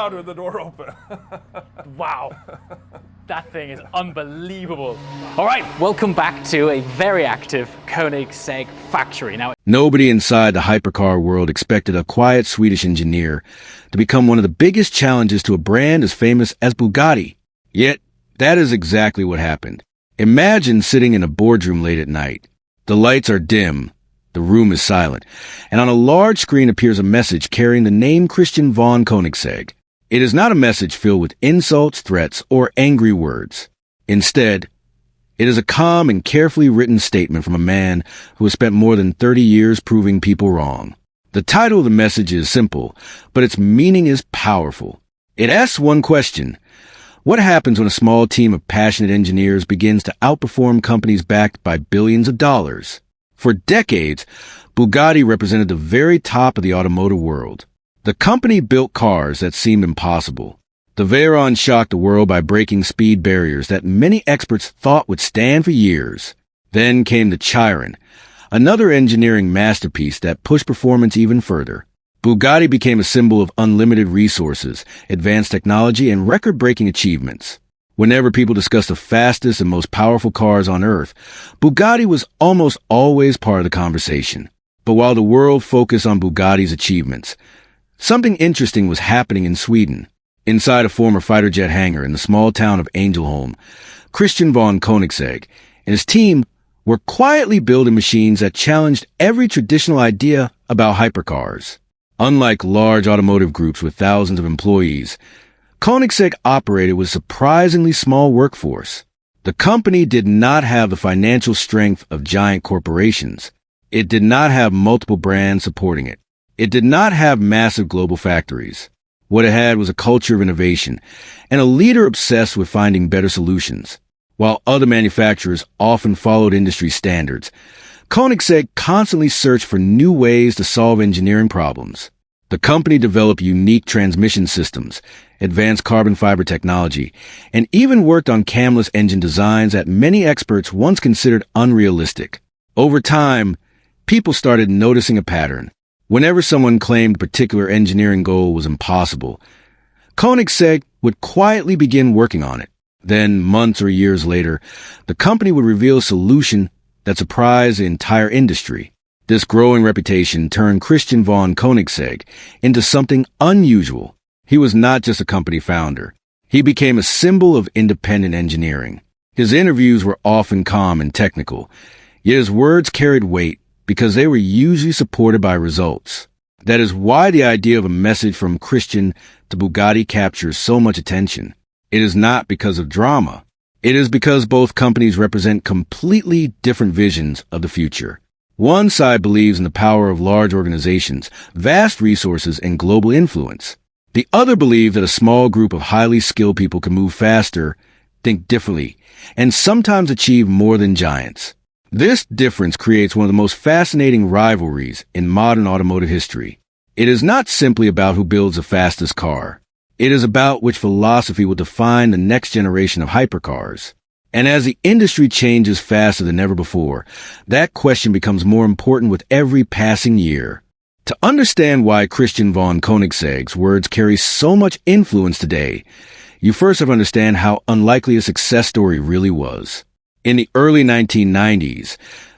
out with the door open. Wow. That thing is unbelievable. All right, welcome back to a very active Koenigsegg factory. Now, nobody inside the hypercar world expected a quiet Swedish engineer to become one of the biggest challenges to a brand as famous as Bugatti. Yet, that is exactly what happened. Imagine sitting in a boardroom late at night. The lights are dim, the room is silent, and on a large screen appears a message carrying the name Christian von Koenigsegg. It is not a message filled with insults, threats, or angry words. Instead, it is a calm and carefully written statement from a man who has spent more than 30 years proving people wrong. The title of the message is simple, but its meaning is powerful. It asks one question: what happens when a small team of passionate engineers begins to outperform companies backed by billions of dollars? For decades, Bugatti represented the very top of the automotive world. The company built cars that seemed impossible. The Veyron shocked the world by breaking speed barriers that many experts thought would stand for years. Then came the Chiron, another engineering masterpiece that pushed performance even further. Bugatti became a symbol of unlimited resources, advanced technology, and record-breaking achievements. Whenever people discussed the fastest and most powerful cars on Earth, Bugatti was almost always part of the conversation. But while the world focused on Bugatti's achievements, something interesting was happening in Sweden. Inside a former fighter jet hangar in the small town of Ängelholm, Christian von Koenigsegg and his team were quietly building machines that challenged every traditional idea about hypercars. Unlike large automotive groups with thousands of employees, Koenigsegg operated with a surprisingly small workforce. The company did not have the financial strength of giant corporations. It did not have multiple brands supporting it. It did not have massive global factories. What it had was a culture of innovation and a leader obsessed with finding better solutions. While other manufacturers often followed industry standards, Koenigsegg constantly searched for new ways to solve engineering problems. The company developed unique transmission systems, advanced carbon fiber technology, and even worked on camless engine designs that many experts once considered unrealistic. Over time, people started noticing a pattern. Whenever someone claimed a particular engineering goal was impossible, Koenigsegg would quietly begin working on it. Then, months or years later, the company would reveal a solution that surprised the entire industry. This growing reputation turned Christian von Koenigsegg into something unusual. He was not just a company founder. He became a symbol of independent engineering. His interviews were often calm and technical, yet his words carried weight because they were usually supported by results. That is why the idea of a message from Christian to Bugatti captures so much attention. It is not because of drama. It is because both companies represent completely different visions of the future. One side believes in the power of large organizations, vast resources, and global influence. The other believes that a small group of highly skilled people can move faster, think differently, and sometimes achieve more than giants. This difference creates one of the most fascinating rivalries in modern automotive history. It is not simply about who builds the fastest car. It is about which philosophy will define the next generation of hypercars. And as the industry changes faster than ever before, that question becomes more important with every passing year. To understand why Christian von Koenigsegg's words carry so much influence today, you first have to understand how unlikely a success story really was. In the early 1990s,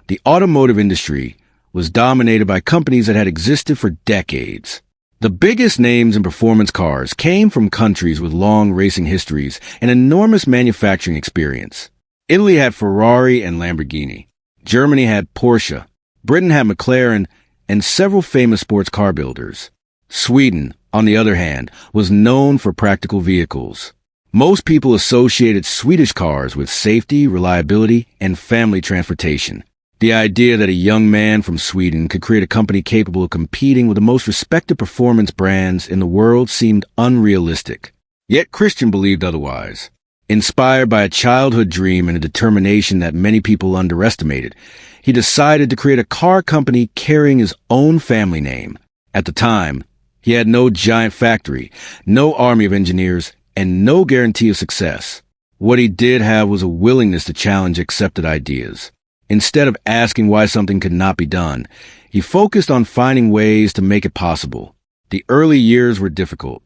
the automotive industry was dominated by companies that had existed for decades. The biggest names in performance cars came from countries with long racing histories and enormous manufacturing experience. Italy had Ferrari and Lamborghini. Germany had Porsche. Britain had McLaren and several famous sports car builders. Sweden, on the other hand, was known for practical vehicles. Most people associated Swedish cars with safety, reliability, and family transportation. The idea that a young man from Sweden could create a company capable of competing with the most respected performance brands in the world seemed unrealistic. Yet Christian believed otherwise. Inspired by a childhood dream and a determination that many people underestimated, he decided to create a car company carrying his own family name. At the time, he had no giant factory, no army of engineers, and no guarantee of success. What he did have was a willingness to challenge accepted ideas. Instead of asking why something could not be done, he focused on finding ways to make it possible. The early years were difficult.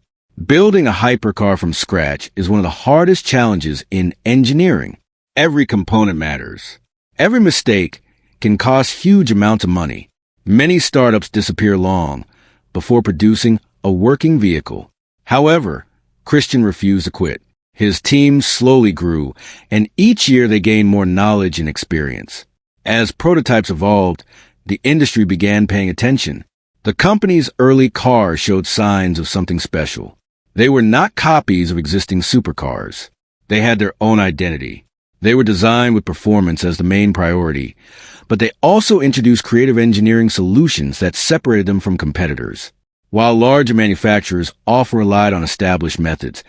Building a hypercar from scratch is one of the hardest challenges in engineering. Every component matters. Every mistake can cost huge amounts of money. Many startups disappear long before producing a working vehicle. However, Christian refused to quit. His team slowly grew, and each year they gained more knowledge and experience. As prototypes evolved, the industry began paying attention. The company's early cars showed signs of something special. They were not copies of existing supercars. They had their own identity. They were designed with performance as the main priority, but they also introduced creative engineering solutions that separated them from competitors. While larger manufacturers often relied on established methods,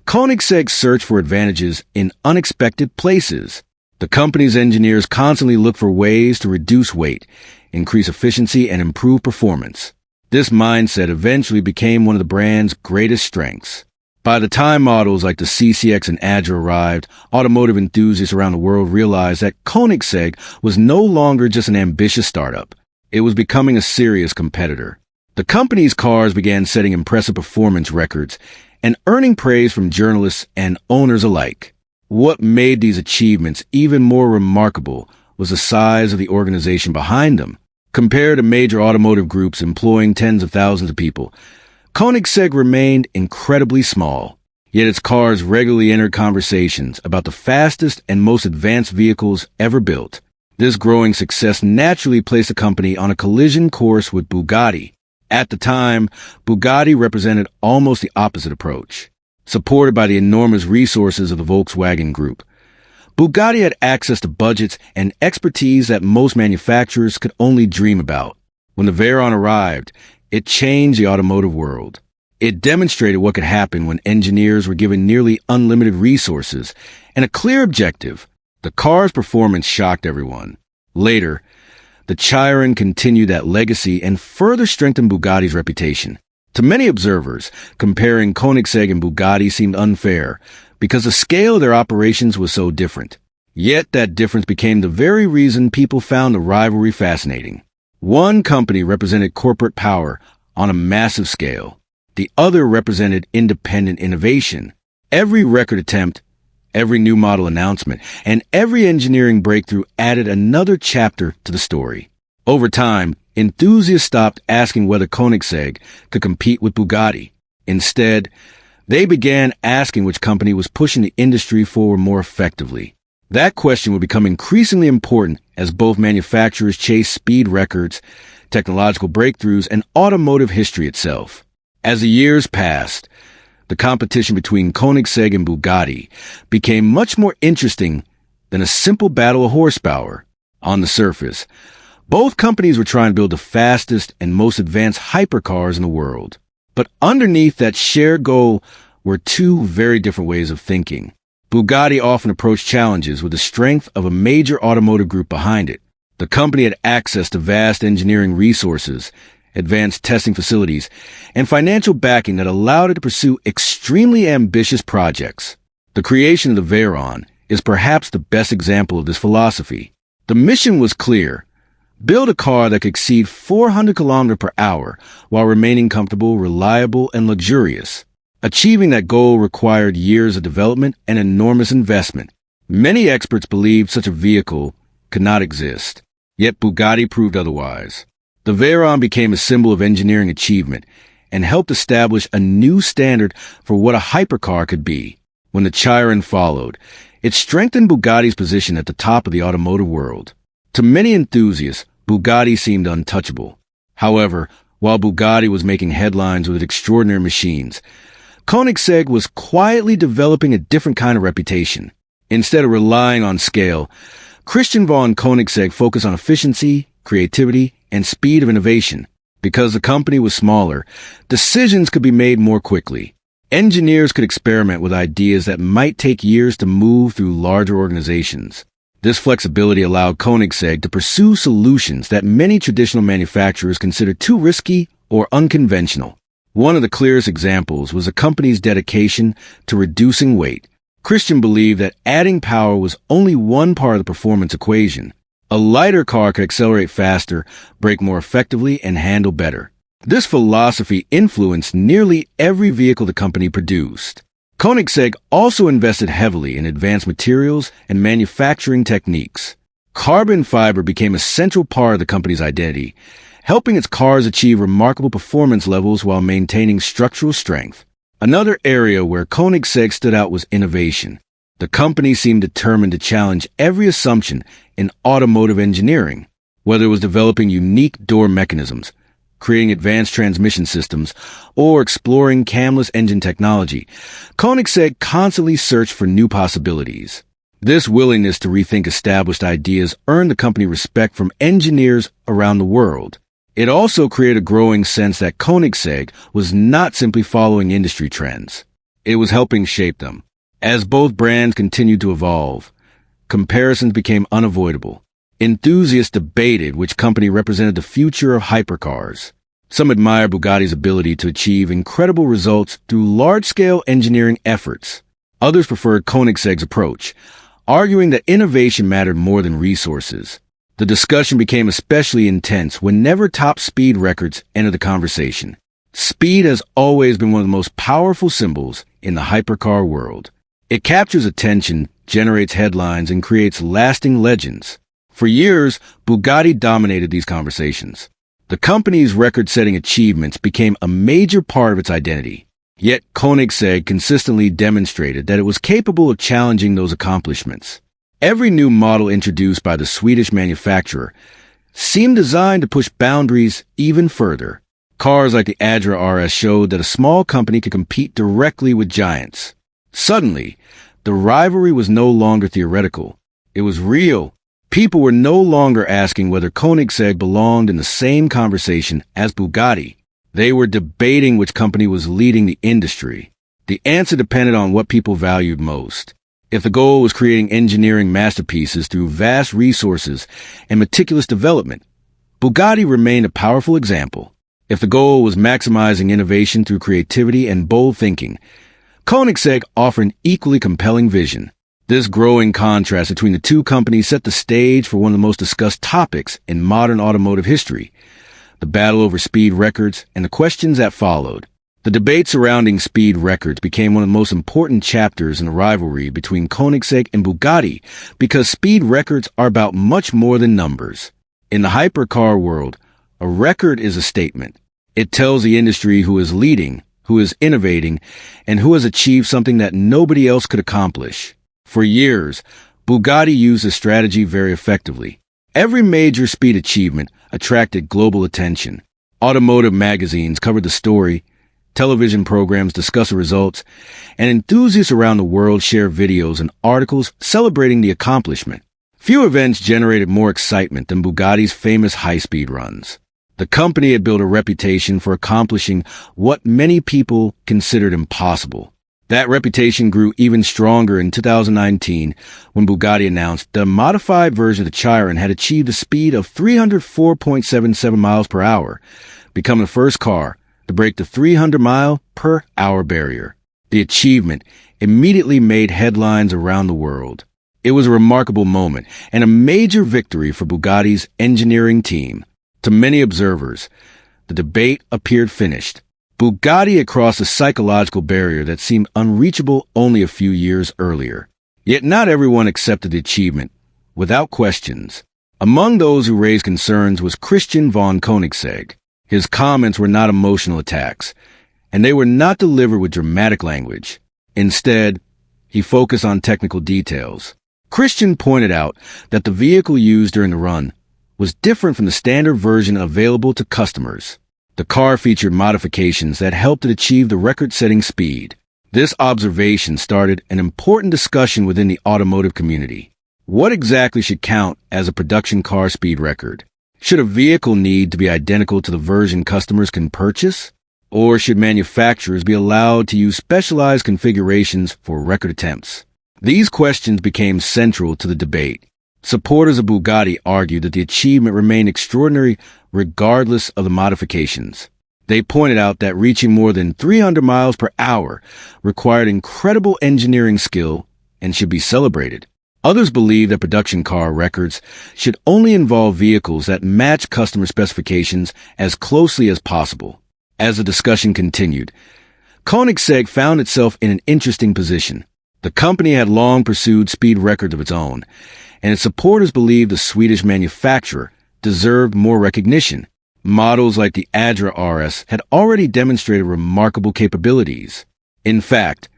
Koenigsegg searched for advantages in unexpected places. The company's engineers constantly looked for ways to reduce weight, increase efficiency, and improve performance. This mindset eventually became one of the brand's greatest strengths. By the time models like the CCX and Agile arrived, automotive enthusiasts around the world realized that Koenigsegg was no longer just an ambitious startup. It was becoming a serious competitor. The company's cars began setting impressive performance records and earning praise from journalists and owners alike. What made these achievements even more remarkable was the size of the organization behind them. Compared to major automotive groups employing tens of thousands of people, Koenigsegg remained incredibly small, yet its cars regularly entered conversations about the fastest and most advanced vehicles ever built. This growing success naturally placed the company on a collision course with Bugatti. At the time, Bugatti represented almost the opposite approach. Supported by the enormous resources of the Volkswagen Group, Bugatti had access to budgets and expertise that most manufacturers could only dream about. When the Veyron arrived, it changed the automotive world. It demonstrated what could happen when engineers were given nearly unlimited resources and a clear objective. The car's performance shocked everyone. Later, the Chiron continued that legacy and further strengthened Bugatti's reputation. To many observers, comparing Koenigsegg and Bugatti seemed unfair because the scale of their operations was so different. Yet that difference became the very reason people found the rivalry fascinating. One company represented corporate power on a massive scale. The other represented independent innovation. Every record attempt, every new model announcement, and every engineering breakthrough added another chapter to the story. Over time, enthusiasts stopped asking whether Koenigsegg could compete with Bugatti. Instead, they began asking which company was pushing the industry forward more effectively. That question would become increasingly important as both manufacturers chased speed records, technological breakthroughs, and automotive history itself. As the years passed, the competition between Koenigsegg and Bugatti became much more interesting than a simple battle of horsepower. On the surface, both companies were trying to build the fastest and most advanced hypercars in the world. But underneath that shared goal were two very different ways of thinking. Bugatti often approached challenges with the strength of a major automotive group behind it. The company had access to vast engineering resources, advanced testing facilities, and financial backing that allowed it to pursue extremely ambitious projects. The creation of the Veyron is perhaps the best example of this philosophy. The mission was clear: build a car that could exceed 400 kilometers per hour while remaining comfortable, reliable, and luxurious. Achieving that goal required years of development and enormous investment. Many experts believed such a vehicle could not exist, yet Bugatti proved otherwise. The Veyron became a symbol of engineering achievement and helped establish a new standard for what a hypercar could be. When the Chiron followed, it strengthened Bugatti's position at the top of the automotive world. To many enthusiasts, Bugatti seemed untouchable. However, while Bugatti was making headlines with extraordinary machines, Koenigsegg was quietly developing a different kind of reputation. Instead of relying on scale, Christian von Koenigsegg focused on efficiency, creativity, and speed of innovation. Because the company was smaller, decisions could be made more quickly. Engineers could experiment with ideas that might take years to move through larger organizations. This flexibility allowed Koenigsegg to pursue solutions that many traditional manufacturers considered too risky or unconventional. One of the clearest examples was the company's dedication to reducing weight. Christian believed that adding power was only one part of the performance equation. A lighter car could accelerate faster, brake more effectively, and handle better. This philosophy influenced nearly every vehicle the company produced. Koenigsegg also invested heavily in advanced materials and manufacturing techniques. Carbon fiber became a central part of the company's identity, helping its cars achieve remarkable performance levels while maintaining structural strength. Another area where Koenigsegg stood out was innovation. The company seemed determined to challenge every assumption in automotive engineering, whether it was developing unique door mechanisms, creating advanced transmission systems, or exploring camless engine technology. Koenigsegg constantly searched for new possibilities. This willingness to rethink established ideas earned the company respect from engineers around the world. It also created a growing sense that Koenigsegg was not simply following industry trends. It was helping shape them. As both brands continued to evolve, comparisons became unavoidable. Enthusiasts debated which company represented the future of hypercars. Some admired Bugatti's ability to achieve incredible results through large-scale engineering efforts. Others preferred Koenigsegg's approach, arguing that innovation mattered more than resources. The discussion became especially intense whenever top speed records entered the conversation. Speed has always been one of the most powerful symbols in the hypercar world. It captures attention, generates headlines, and creates lasting legends. For years, Bugatti dominated these conversations. The company's record-setting achievements became a major part of its identity. Yet Koenigsegg consistently demonstrated that it was capable of challenging those accomplishments. Every new model introduced by the Swedish manufacturer seemed designed to push boundaries even further. Cars like the Adra RS showed that a small company could compete directly with giants. Suddenly, the rivalry was no longer theoretical. It was real. People were no longer asking whether Koenigsegg belonged in the same conversation as Bugatti. They were debating which company was leading the industry. The answer depended on what people valued most. If the goal was creating engineering masterpieces through vast resources and meticulous development, Bugatti remained a powerful example. If the goal was maximizing innovation through creativity and bold thinking, Koenigsegg offered an equally compelling vision. This growing contrast between the two companies set the stage for one of the most discussed topics in modern automotive history, the battle over speed records and the questions that followed. The debate surrounding speed records became one of the most important chapters in the rivalry between Koenigsegg and Bugatti because speed records are about much more than numbers. In the hypercar world, a record is a statement. It tells the industry who is leading, who is innovating, and who has achieved something that nobody else could accomplish. For years, Bugatti used this strategy very effectively. Every major speed achievement attracted global attention. Automotive magazines covered the story, television programs discussed the results, and enthusiasts around the world shared videos and articles celebrating the accomplishment. Few events generated more excitement than Bugatti's famous high-speed runs. The company had built a reputation for accomplishing what many people considered impossible. That reputation grew even stronger in 2019 when Bugatti announced the modified version of the Chiron had achieved a speed of 304.77 miles per hour, becoming the first car to break the 300-mile-per-hour barrier. The achievement immediately made headlines around the world. It was a remarkable moment and a major victory for Bugatti's engineering team. To many observers, the debate appeared finished. Bugatti had crossed a psychological barrier that seemed unreachable only a few years earlier. Yet not everyone accepted the achievement, without questions. Among those who raised concerns was Christian von Koenigsegg. His comments were not emotional attacks, and they were not delivered with dramatic language. Instead, he focused on technical details. Christian pointed out that the vehicle used during the run was different from the standard version available to customers. The car featured modifications that helped it achieve the record-setting speed. This observation started an important discussion within the automotive community. What exactly should count as a production car speed record? Should a vehicle need to be identical to the version customers can purchase? Or should manufacturers be allowed to use specialized configurations for record attempts? These questions became central to the debate. Supporters of Bugatti argued that the achievement remained extraordinary regardless of the modifications. They pointed out that reaching more than 300 miles per hour required incredible engineering skill and should be celebrated. Others believe that production car records should only involve vehicles that match customer specifications as closely as possible. As the discussion continued, Koenigsegg found itself in an interesting position. The company had long pursued speed records of its own, and its supporters believed the Swedish manufacturer deserved more recognition. Models like the Adra RS had already demonstrated remarkable capabilities. In fact,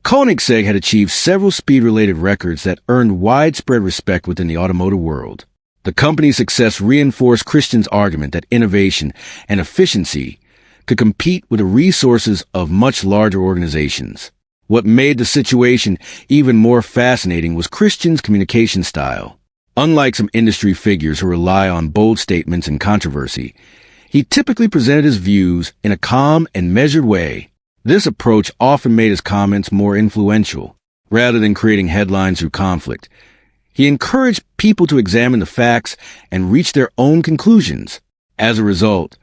Koenigsegg had achieved several speed-related records that earned widespread respect within the automotive world. The company's success reinforced Christian's argument that innovation and efficiency could compete with the resources of much larger organizations. What made the situation even more fascinating was Christian's communication style. Unlike some industry figures who rely on bold statements and controversy, he typically presented his views in a calm and measured way. This approach often made his comments more influential. Rather than creating headlines through conflict, he encouraged people to examine the facts and reach their own conclusions. As a result,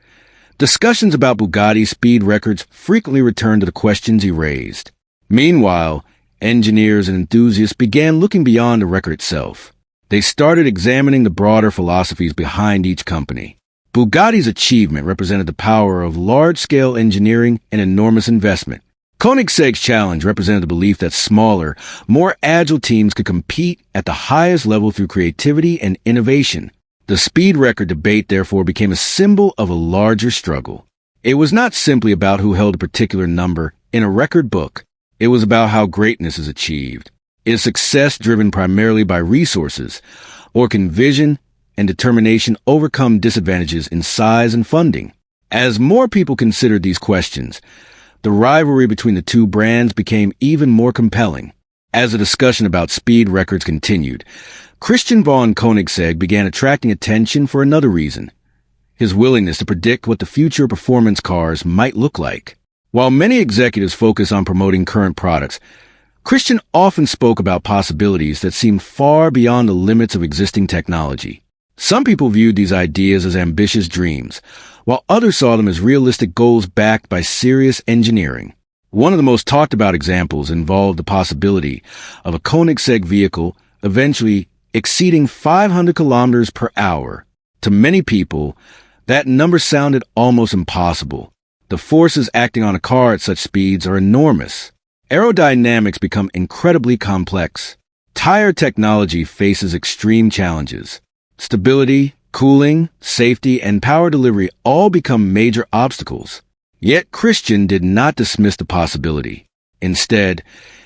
discussions about Bugatti's speed records frequently returned to the questions he raised. Meanwhile, engineers and enthusiasts began looking beyond the record itself. They started examining the broader philosophies behind each company. Bugatti's achievement represented the power of large-scale engineering and enormous investment. Koenigsegg's challenge represented the belief that smaller, more agile teams could compete at the highest level through creativity and innovation. The speed record debate, therefore, became a symbol of a larger struggle. It was not simply about who held a particular number in a record book. It was about how greatness is achieved. Is success driven primarily by resources, or can vision and determination overcome disadvantages in size and funding? As more people considered these questions, the rivalry between the two brands became even more compelling. As the discussion about speed records continued, Christian von Koenigsegg began attracting attention for another reason: his willingness to predict what the future performance cars might look like. While many executives focus on promoting current products, Christian often spoke about possibilities that seemed far beyond the limits of existing technology. Some people viewed these ideas as ambitious dreams, while others saw them as realistic goals backed by serious engineering. One of the most talked about examples involved the possibility of a Koenigsegg vehicle eventually exceeding 500 kilometers per hour. To many people, that number sounded almost impossible. The forces acting on a car at such speeds are enormous. Aerodynamics become incredibly complex. Tire technology faces extreme challenges. Stability, cooling, safety, and power delivery all become major obstacles. Yet Christian did not dismiss the possibility. Instead,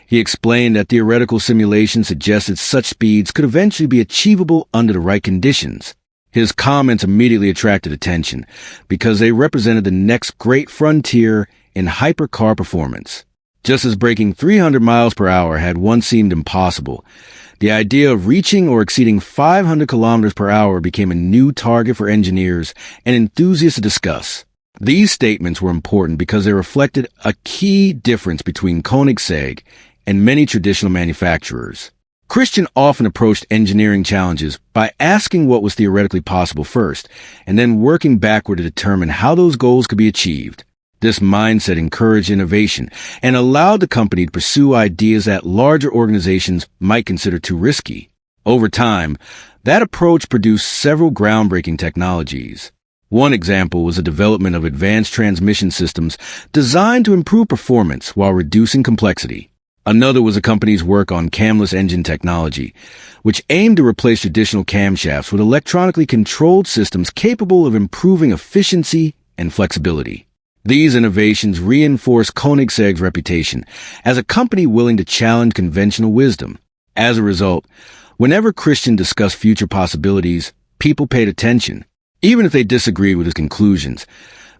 he explained that theoretical simulations suggested such speeds could eventually be achievable under the right conditions. His comments immediately attracted attention because they represented the next great frontier in hypercar performance. Just as breaking 300 miles per hour had once seemed impossible, the idea of reaching or exceeding 500 kilometers per hour became a new target for engineers and enthusiasts to discuss. These statements were important because they reflected a key difference between Koenigsegg and many traditional manufacturers. Christian often approached engineering challenges by asking what was theoretically possible first, and then working backward to determine how those goals could be achieved. This mindset encouraged innovation and allowed the company to pursue ideas that larger organizations might consider too risky. Over time, that approach produced several groundbreaking technologies. One example was the development of advanced transmission systems designed to improve performance while reducing complexity. Another was the company's work on camless engine technology, which aimed to replace traditional camshafts with electronically controlled systems capable of improving efficiency and flexibility. These innovations reinforced Koenigsegg's reputation as a company willing to challenge conventional wisdom. As a result, whenever Christian discussed future possibilities, people paid attention. Even if they disagreed with his conclusions,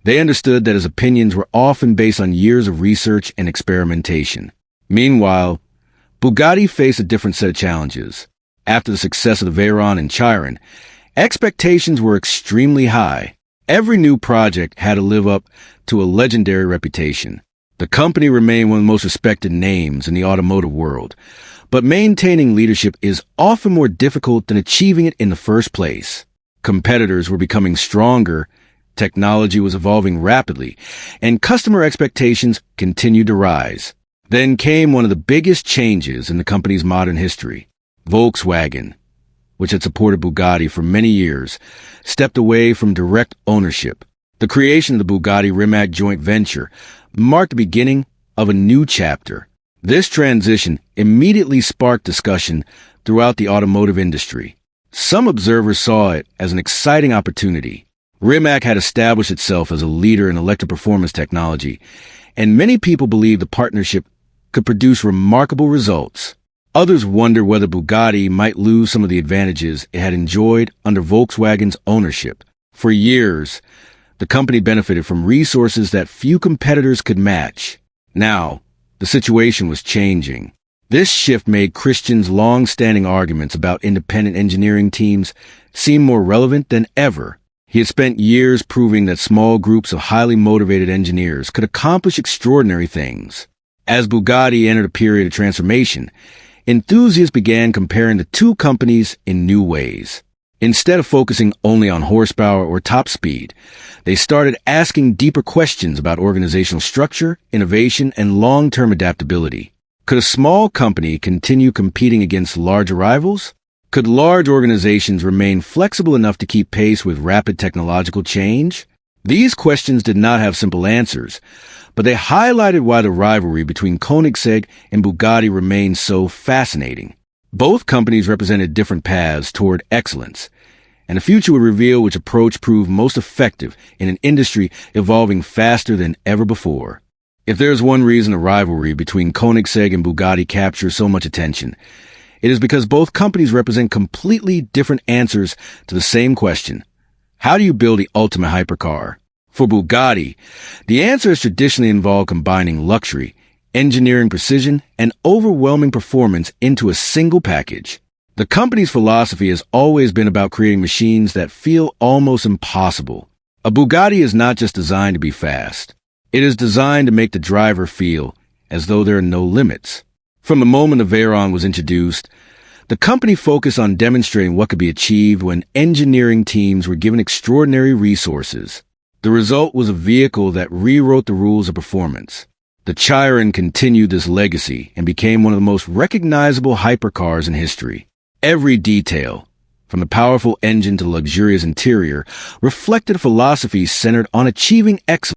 they understood that his opinions were often based on years of research and experimentation. Meanwhile, Bugatti faced a different set of challenges. After the success of the Veyron and Chiron, expectations were extremely high. Every new project had to live up to a legendary reputation. The company remained one of the most respected names in the automotive world, but maintaining leadership is often more difficult than achieving it in the first place. Competitors were becoming stronger, technology was evolving rapidly, and customer expectations continued to rise. Then came one of the biggest changes in the company's modern history. Volkswagen, which had supported Bugatti for many years, stepped away from direct ownership. The creation of the Bugatti-Rimac joint venture marked the beginning of a new chapter. This transition immediately sparked discussion throughout the automotive industry. Some observers saw it as an exciting opportunity. Rimac had established itself as a leader in electric performance technology, and many people believed the partnership could produce remarkable results. Others wondered whether Bugatti might lose some of the advantages it had enjoyed under Volkswagen's ownership. For years, the company benefited from resources that few competitors could match. Now, the situation was changing. This shift made Christian's long-standing arguments about independent engineering teams seem more relevant than ever. He had spent years proving that small groups of highly motivated engineers could accomplish extraordinary things. As Bugatti entered a period of transformation, enthusiasts began comparing the two companies in new ways. Instead of focusing only on horsepower or top speed, they started asking deeper questions about organizational structure, innovation, and long-term adaptability. Could a small company continue competing against larger rivals? Could large organizations remain flexible enough to keep pace with rapid technological change? These questions did not have simple answers, but they highlighted why the rivalry between Koenigsegg and Bugatti remained so fascinating. Both companies represented different paths toward excellence, and the future would reveal which approach proved most effective in an industry evolving faster than ever before. If there's one reason the rivalry between Koenigsegg and Bugatti captures so much attention, it is because both companies represent completely different answers to the same question. How do you build the ultimate hypercar? For Bugatti, the answer has traditionally involved combining luxury, engineering precision, and overwhelming performance into a single package. The company's philosophy has always been about creating machines that feel almost impossible. A Bugatti is not just designed to be fast. It is designed to make the driver feel as though there are no limits. From the moment the Veyron was introduced, the company focused on demonstrating what could be achieved when engineering teams were given extraordinary resources. The result was a vehicle that rewrote the rules of performance. The Chiron continued this legacy and became one of the most recognizable hypercars in history. Every detail, from the powerful engine to the luxurious interior, reflected a philosophy centered on achieving excellence.